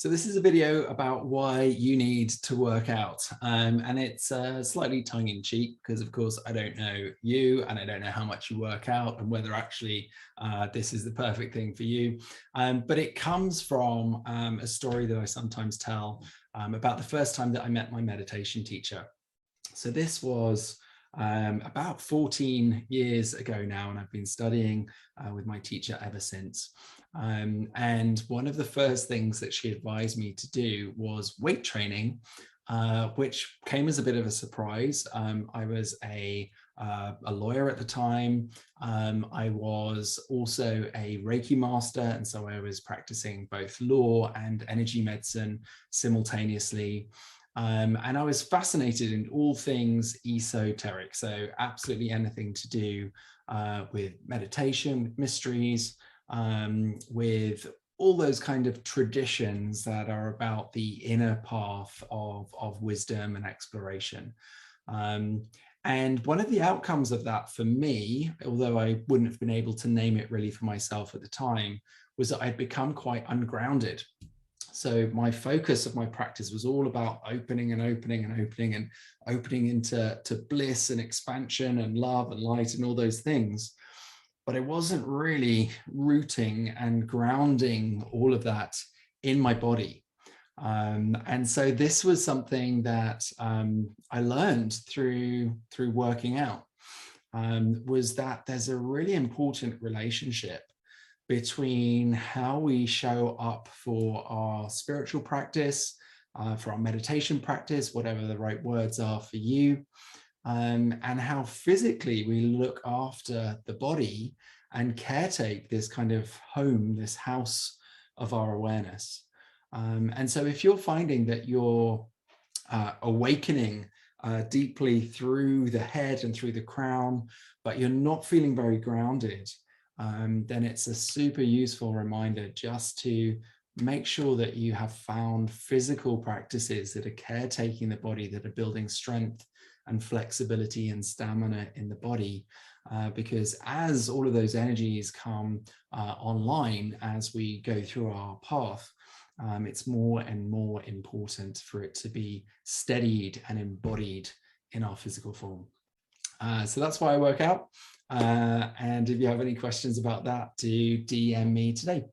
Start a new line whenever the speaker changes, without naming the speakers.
So this is a video about why you need to work out, and it's slightly tongue-in-cheek because of course I don't know you and I don't know how much you work out and whether actually this is the perfect thing for you, but it comes from a story that I sometimes tell about the first time that I met my meditation teacher. So this was about 14 years ago now, and I've been studying with my teacher ever since. And one of the first things that she advised me to do was weight training, which came as a bit of a surprise. I was a lawyer at the time. I was also a Reiki master, and so I was practicing both law and energy medicine simultaneously. And I was fascinated in all things esoteric, so absolutely anything to do with meditation, with mysteries, with all those kind of traditions that are about the inner path of wisdom and exploration. And one of the outcomes of that for me, although I wouldn't have been able to name it really for myself at the time, was that I'd become quite ungrounded. So my focus of my practice was all about opening and opening and opening and opening into bliss and expansion and love and light and all those things. But I wasn't really rooting and grounding all of that in my body. And so this was something that I learned through working out, was that there's a really important relationship between how we show up for our spiritual practice, for our meditation practice, whatever the right words are for you, and how physically we look after the body and caretake this kind of home, this house of our awareness. And so if you're finding that you're awakening deeply through the head and through the crown, but you're not feeling very grounded, then it's a super useful reminder just to make sure that you have found physical practices that are caretaking the body, that are building strength and flexibility and stamina in the body, because as all of those energies come online as we go through our path, it's more and more important for it to be steadied and embodied in our physical form. So that's why I work out. And if you have any questions about that, do DM me today.